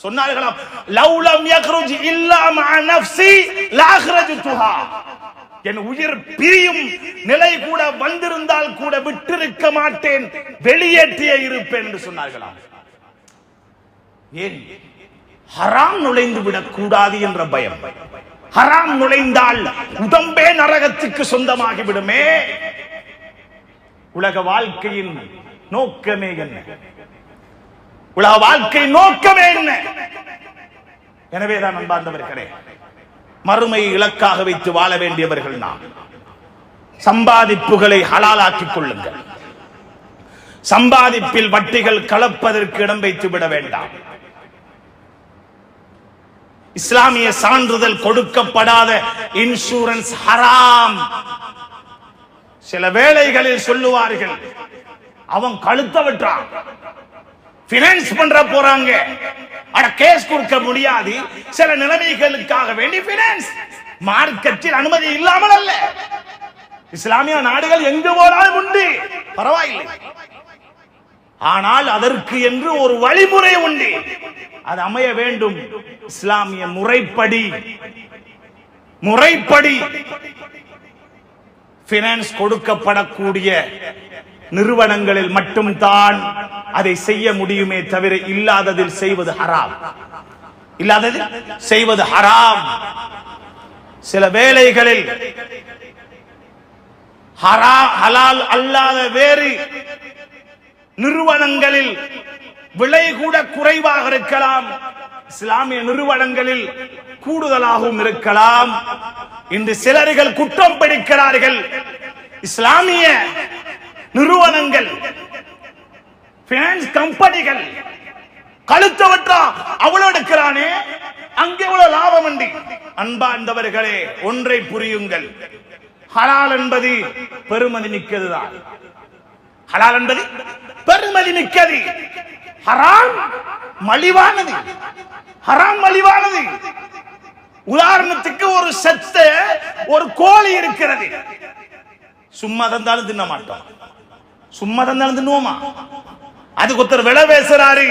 Speaker 1: சொன்னார்களாம், லவ்லம் யக்ருஜ் இல்லா மஅ நஃப்ஸி லாக்ரஜ்துஹா, என் உயிர் பிரியும் நிலை கூட வந்திருந்தால் கூட விட்டிருக்க மாட்டேன், வெளியேற்றியே இருப்பேன் என்று சொன்னார்களாம். ஏன்? ஹராம் நுழைந்து விடக் கூடாது என்ற பயம். ஹராம் நுழைந்தால் உடம்பே நரகத்துக்கு சொந்தமாகி விடுமே. உலக வாழ்க்கையின் நோக்கமே என்ன? உலக வாழ்க்கை நோக்கமே என்ன? எனவேதான் அன்பார்ந்தவர்களே, மறுமையை இலக்காக வைத்து வாழ வேண்டியவர்கள் நாம். சம்பாதிப்புகளை ஹலாலாக்கிக் கொள்ளுங்கள். சம்பாதிப்பில் வட்டிகள் கலப்பதற்கு இடம் வைத்து விட வேண்டாம். இஸ்லாமிய சான்றிதழ் கொடுக்கப்படாத இன்சூரன்ஸ் ஹராம். சில வேளைகளில் சொல்லுவார்கள், அவன் கழுத்தை வெட்டான், பினான்ஸ் பண்ற போறாங்க, அட கேஸ் கொடுக்க முடியாது, சில நிலைமைகளுக்காக வேண்டி பினான்ஸ். மார்க்கெட்டில் அனுமதி இல்லாமல் அல்ல, இஸ்லாமிய நாடுகள் எங்கு போனாலும் உண்டு, பரவாயில்லை. ஆனால் அதற்கு என்று ஒரு வழிமுறை உண்டு, அது அமைய வேண்டும். இஸ்லாமிய முறைப்படி பினான்ஸ் கொடுக்கப்படக்கூடிய நிறுவனங்களில் மட்டும்தான் அதை செய்ய முடியுமே தவிர இல்லாததில் செய்வது ஹராம். சில வேளைகளில் ஹலால் அல்லாத வேறு நிறுவனங்களில் விலை கூட குறைவாக இருக்கலாம், இஸ்லாமிய நிறுவனங்களில் கூடுதலாகவும் இருக்கலாம். இன்று சிலர்கள் குற்றம் பிடிக்கிறார்கள், இஸ்லாமிய நிறுவனங்கள், பினான்ஸ் கம்பெனிகள் கழுத்தவற்றா அவ்வளவு எடுக்கிறானே, அங்கே எவ்வளவு லாபம் உண்டு. அன்பார்ந்தவர்களே, ஒன்றை புரியுங்கள், ஹலால் என்பது பெருமதி மிக்கதுதான். ஹலால் என்பது பெருமதி மிக்கது, ஹராம் மலிவானது. உதாரணத்துக்கு ஒரு செத்த ஒரு கோழி இருக்கிறது, சும்மா தந்தாலும் தின்ன மாட்டோம், சும்மா தந்தாலும் தின்னுவோமா? அதுக்கு ஒருத்தர் விலை பேசுறாரு,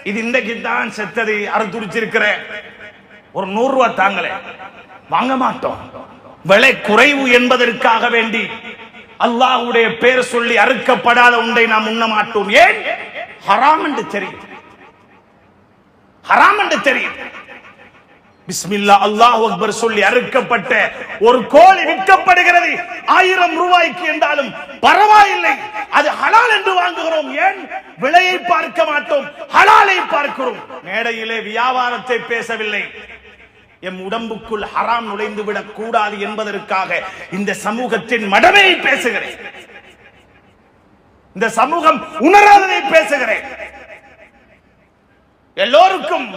Speaker 1: இது இன்றைக்கு தான் செத்தது, அறுத்துடிச்சிருக்கிற ஒரு 100 ரூபாய் தாங்களே, வாங்க மாட்டோம். விலை குறைவு என்பதற்காக வேண்டி அல்லாஹ்வுடைய பேர் சொல்லி அறுக்கப்படாத ஒன்றை நாம் உண்ண மாட்டோம். ஏன்? ஹராம் என்று தெரியும். பிஸ்மில்லா அல்லாஹு அக்பர் சொல்லி அறுக்கப்பட்ட ஒரு கோழி விற்கப்படுகிறது 1000 ரூபாய்க்கு என்றாலும் பரவாயில்லை, அது ஹலால் என்று வாங்குகிறோம். ஏன்? விலையை பார்க்க மாட்டோம், ஹலாலை பார்க்கிறோம். மேடையிலே வியாபாரத்தை பேசவில்லை, எம் உடம்புக்குள் ஹராம் நுழைந்து விடக் கூடாது என்பதற்காக இந்த சமூகத்தின் மடமையை பேசுகிறேன், இந்த சமூகம் உணராததை பேசுகிறேன். எல்லோருக்கும்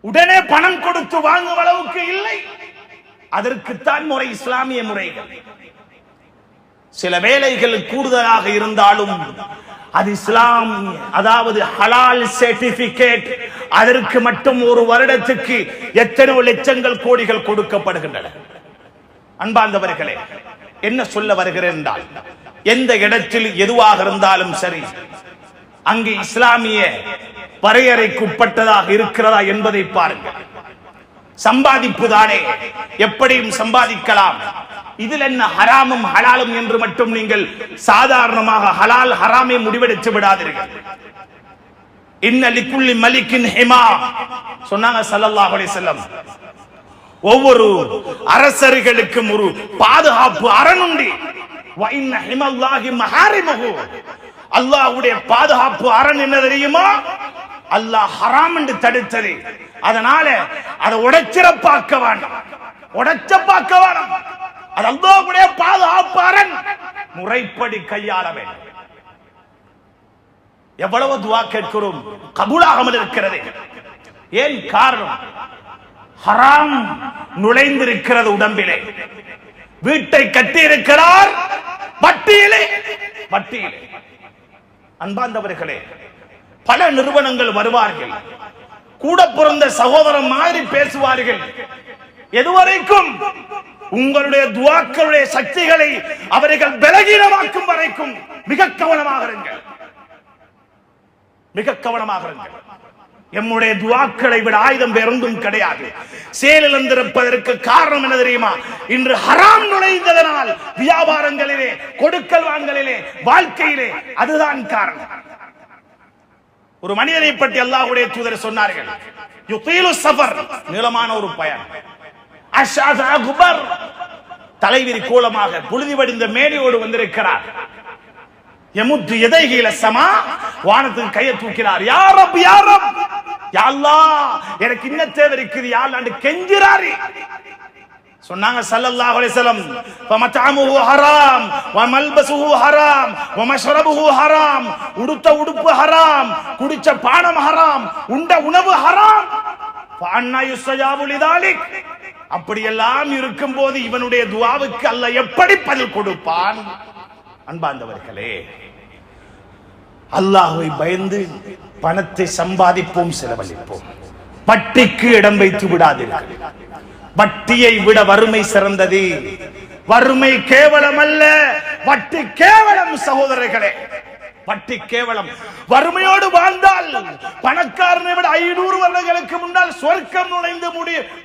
Speaker 1: உடனே பணம் கொடுத்து வாங்கும் அளவுக்கு இல்லை, அதற்குத்தான் முறை, இஸ்லாமிய முறைகள். சில வேளைகள் கூடுதலாக இருந்தாலும் அது இஸ்லாம், அதாவது ஹலால் சர்டிபிகேட், அதற்கு மட்டும் ஒரு வருடத்துக்கு எத்தனை லட்சங்கள் கோடிகள் கொடுக்கப்படுகின்றன. அன்பார்ந்தவர்களே, என்ன சொல்ல வருகிறேன் என்றால், எந்த இடத்தில் எதுவாக இருந்தாலும் சரி, அங்கு இஸ்லாமிய வரையறைக்குட்பட்டதாக இருக்கிறதா என்பதை பாருங்கள். சம்பாதிப்பு தானே, எப்படியும் சம்பாதிக்கலாம். இதில் என்ன ஹராமும் ஹலாலும் என்று மட்டும் நீங்கள் சாதாரணமாக ஹலால் ஹராமை முடிவெடுத்து விடாதீர்கள். இன்ன லிக்குல்லி மலிக்கின் ஹிமா சொன்னாங்க ஸல்லல்லாஹு அலைஹி வஸல்லம். ஒவ்வொரு அரசர்களுக்கும் ஒரு பாதுகாப்பு அரண் உண்டு. வ இன்ன ஹிமல்லாஹி மஹாரிமுஹு, அல்லாஹ்வுடைய பாதுகாப்பு அரண் என்ன தெரியுமா? அல்லாஹ் ஹராம் என்று தடுத்தது, அதனால அதை உடைச்சிறப்பாக்க வேண்டாம், உடைச்சப்பாக்க வேண்டாம். அது அல்லாஹ்வுடைய பாதுகாப்பு அரண், முறைப்படி கையாள வேண்டும். எவ்வளவு துஆ கேட்கிறோம், கபூலாகாமல் இருக்கிறது. ஏன் காரணம்? ஹராம் நுழைந்திருக்கிறது உடம்பிலே. வீட்டை கட்டி இருக்கிறார் வட்டியிலே. அன்பார்ந்தவர்களே, பல நிறுவனங்கள் வருவார்கள், கூட பிறந்த சகோதரன் மாதிரி பேசுவார்கள். எதுவரைக்கும்? உங்களுடைய துஆக்களுடைய சக்திகளை அவர்கள் பலகீனமாக்கும் வரைக்கும் மிக கவனமாக இருங்கள். எம்முடைய துஆக்களை விட ஆயுதம் வேறொன்றும் கிடையாது. செயலிழந்திருப்பதற்கு காரணம் என்ன தெரியுமா? இன்று ஹராம் நுழைந்ததனால் வியாபாரங்களிலே, கொடுக்கல் வாங்கலிலே, வாழ்க்கையிலே, அதுதான் காரணம். ஒரு மனிதனை பற்றி அல்லாஹ்வுடைய தூதர் சொன்னார்கள், யுதீலு சஃபர், நீளமான ஒரு பயணம், அஷ்அஸ அக்பர், தலைவிரி கோலமாக புழுதி வடிந்த மேனியோடு வந்திருக்கிறார். யமுத்து யதைஹி இல ஸமா, வானத்துக்கு கையை தூக்கிறார். யா ரப், யா ரப், யா அல்லாஹ், எனக்கு இன்ன தேவை இருக்குது யா அல்லாஹ் என்று கெஞ்சிறார். சொன்னாங்க ஸல்லல்லாஹு அலைஹி வஸல்லம், ஃபமத்அமுஹு ஹராம் வ மல்பஸுஹு ஹராம் வ மஷ்ரபுஹு ஹராம், உடுத்த உடுப்பு ஹராம், குடிச்ச பானம் ஹராம், உண்ட உணவு ஹராம். ஃபஅன்னா யுஸ்தஜாபு லிதாலிக். அப்படியெல்லாம் இருக்கும்போது இவனுடைய துஆவுக்கு அல்லாஹ் எப்படி பதில் கொடுப்பான்? அன்பார்ந்தவர்களே, அல்லாஹ்வை பயந்து பணத்தை சம்பாதிப்போம், செலவழிப்போம். வட்டிக்கு இடம் வைத்து விடாதீர்கள். வட்டியை விட வறுமை சிறந்தது. வறுமை கேவலம் அல்ல, வட்டி கேவலம் சகோதரர்களே. வட்டி கேவலம். வறுமையோடு வாழ்ந்தால் பணக்காரனை விட 500 வருடங்களுக்கு முன்னால் சொர்க்கம் நுழைந்து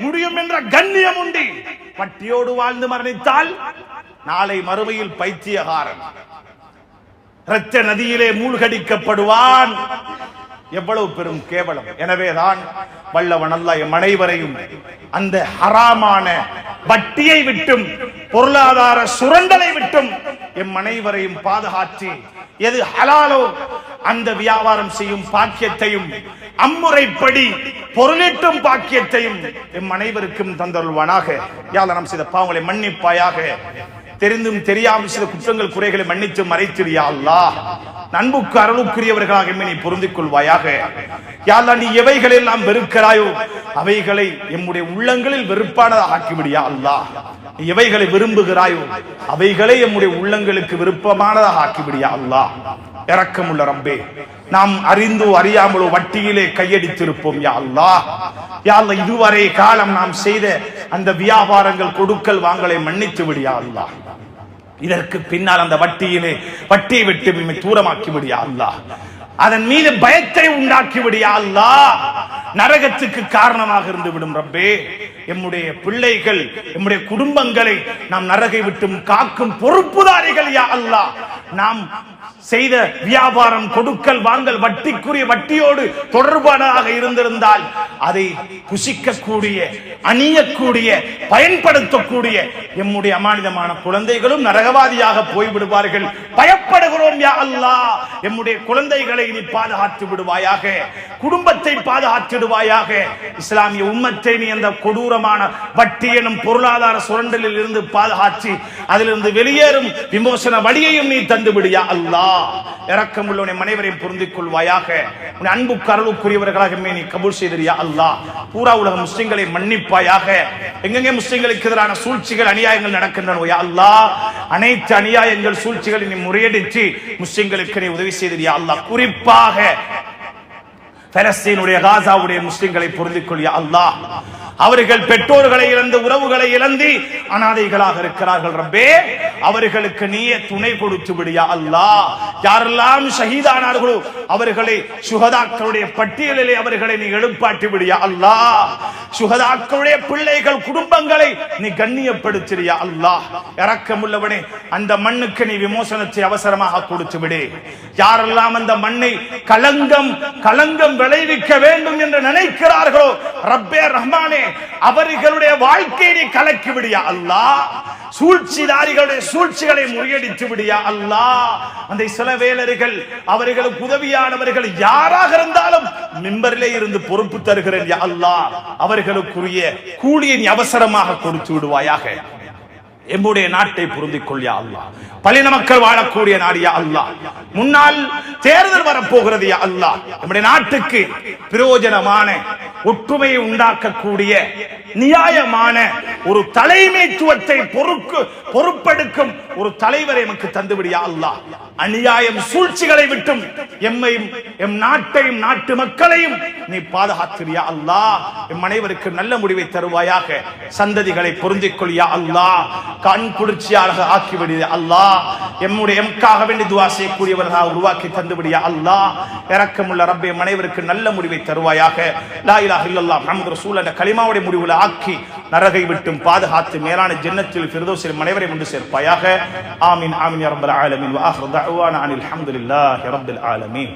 Speaker 1: முடியும் என்ற கண்ணியம் உண்டு. வட்டியோடு வாழ்ந்து மரணித்தால் நாளை மறுமையில் பைத்தியகாரன், இரத்த நதியிலே மூழ்கடிக்கப்படுவான். எவ்வளவு பெரும் கேவலம். எனவேதான் வல்லவன் அல்லாஹ் எம் அனைவரையும் அந்த ஹராமான வட்டியை விட்டும் பொருளாதார சுரண்டலை விட்டும் எம் அனைவரையும் பாதுகாத்து எது ஹலாலோ அந்த வியாபாரம் செய்யும் பாக்கியத்தையும் அம்முறைப்படி பொருளீட்டும் பாக்கியத்தையும் எம் அனைவருக்கும் தந்தருள்வானாக. யா அல்லாஹ் நாம் செய்த பாவங்களை மன்னிப்பாயாக. தெரிந்தும் தெரியாமல் சில குற்றங்கள் குறைகளை மன்னித்து மறைத்திடு யா அல்லாஹ். அன்புக்கு அருளுக்குரியவர்களாக எம்மை நீ பொருந்திக் கொள்வாயாக. யா அல்லாஹ், நீ எவைகளை எல்லாம் வெறுக்கிறாயோ அவைகளை எம்முடைய உள்ளங்களில் வெறுப்பானதாக ஆக்கிவிடு யா அல்லாஹ். நீ எவைகளை விரும்புகிறாயோ அவைகளை எம்முடைய உள்ளங்களுக்கு விருப்பமானதாக ஆக்கிவிடு யா அல்லாஹ். இரக்கமுள்ள ரப்பே, நாம் அறிந்தோ அறியாமலோ வட்டியிலே கையடித்திருப்போம் யா அல்லாஹ். யா அல்லாஹ், இதுவரை காலம் நாம் செய்த அந்த வியாபாரங்கள் கொடுக்கல் வாங்கலை மன்னித்து விடு யா அல்லாஹ். இதற்கு பின்னால் அந்த வட்டியை விட்டு நம்மை தூரமாக்கி விடு யா அல்லாஹ். அதன் மீது பயத்தை உண்டாக்கி விடு யா அல்லாஹ். நரகத்துக்கு காரணமாக இருந்து விடும் ரப்பே. எம்முடைய பிள்ளைகள், எம்முடைய குடும்பங்களை நாம் நரகை விட்டும் காக்கும் பொறுப்புதாரிகள் யா அல்லாஹ். நாம் செய்த வியாபாரம் கொடுக்கல் வாங்கல் வட்டியோடு தொடர்பானதாக இருந்திருந்தால் அதை புசிக்கக்கூடிய, அணியக்கூடிய, பயன்படுத்தக்கூடிய எம்முடைய அமானிதமான குழந்தைகளும் நரகவாதியாக போய்விடுவார்கள். பயப்படுகிறோம் யா அல்லாஹ். எம்முடைய குழந்தைகளை நீ பாதுகாத்து விடுவாயாக, குடும்பத்தை பாதுகாத்திடுவாயாக. இஸ்லாமிய உம்மத்தை நீ அந்த கொடூரமான வட்டி எனும் பொருளாதார சுரண்டலில் இருந்து பாதுகாத்து அதிலிருந்து வெளியேறும் விமோசன வழியையும் நீ தந்து விடு யா அல்லாஹ். இரக்கமுள்ளவனை அனைவரையும் பொருந்திக் கொள்வாயாக. உன் அன்பு கருளுக்குரியவர்களாக நீ கபூல் செய்திரு யா அல்லாஹ். பூரா உலக முஸ்லிம்களை மன்னிப்பாயாக. எங்கெங்கே முஸ்லிம்களுக்கு எதிரான சூழ்ச்சிகள், அநியாயங்கள் நடக்கின்றன யா அல்லாஹ், அனைத்து அநியாயங்கள் சூழ்ச்சிகளை நீ முறியடித்து முஸ்லிம்களுக்கு நீ உதவி செய்திரு யா அல்லாஹ். குறிப்பாக பலஸ்தீனுடைய காசாவுடைய முஸ்லிம்களை பொருந்திக் கொள் யா அல்லாஹ். அவர்கள் பெற்றோர்களை இழந்து, உறவுகளை இழந்து அனாதைகளாக இருக்கிறார்கள் ரப்பே. அவர்களுக்கு நீயே துணை கொடுத்து விடு யா அல்லாஹ். யாரெல்லாம் ஷஹீதானார்களோ அவர்களை சுஹதாக்களுடைய பட்டியலிலே அவர்களை நீ எழுப்பாட்டி விடு யா அல்லாஹ். சுஹதாக்களுடைய பிள்ளைகள், குடும்பங்களை நீ கண்ணியப்படுத்து யா அல்லாஹ். இரக்கமுள்ளவனே, அந்த மண்ணுக்கு நீ விமோசனத்தை அவசரமாக கொடுத்து விடு. யாரெல்லாம் அந்த மண்ணை களங்கம் விளைவிக்க வேண்டும் என்று நினைக்கிறார்களோ ரப்பே ரஹ்மானே, அவர்களுடைய வாழ்க்கையை நீ கலக்கி விடு யா அல்லாஹ். சூழ்ச்சிதாரிகளுடைய சூழ்ச்சிகளை முறியடித்து விடு யா அல்லாஹ். அந்த இஸ்ரவேலர்கள், அவர்களுக்கு உதவியானவர்கள் யாராக இருந்தாலும் மிம்பரிலே இருந்து பொறுப்பு தருகிறேன் யா அல்லாஹ். அவர்களுக்குரிய கூலியை நீ அவசரமாக கொடுத்து விடுவாயாக. எம்முடைய நாட்டை பொருந்திக் கொள் யா அல்லாஹ். பல்லின மக்கள் வாழக்கூடிய நாடு யா அல்லாஹ். முன்னால் தேர்தல் வரப்போகிறது யா அல்லாஹ். நம்முடைய நாட்டுக்கு பிரயோஜனமான, ஒற்றுமையை உண்டாக்கக்கூடிய, நியாயமான ஒரு தலைமைத்துவத்தை பொறுப்பெடுக்கும் ஒரு தலைவரை நமக்கு தந்துவிடு யா அல்லாஹ். அநியாயம் சூழ்ச்சிகளை விட்டும் எம்மையும் எம் நாட்டையும் நாட்டு மக்களையும் நீ பாதுகாத்து யா அல்லாஹ். எம் அனைவருக்கு நல்ல முடிவை தருவாயாக. சந்ததிகளை பொருந்திக் கொள் யா அல்லாஹ். கண் குளிர்ச்சியாக ஆக்கிவிடு யா அல்லாஹ். எம்முடைய வேண்டி துஆ செய்யக்கூடியவர்களாக உருவாக்கி தந்துவிடு யா அல்லாஹ். இரக்கமுள்ள ரப்பே, எம் அனைவருக்கு நல்ல முடிவை தருவாயாக. லா இலாஹ இல்லல்லாஹ் முஹம்மது ரசூல் என்ற கலிமாவுடைய முடிவுல ஆக்கி நரகை விட்டும் பாதுகாத்து மேலான ஜன்னத்தில் ஃபிர்தௌஸில் அனைவரையும் கொண்டு சேர்ப்பாயாக. ஆமீன் ஆமீன் யா ரப்பல் ஆலமீன். வ ஆகிரு தஅவானா அனில் ஹம்துலில்லாஹி ரப்பில் ஆலமீன்.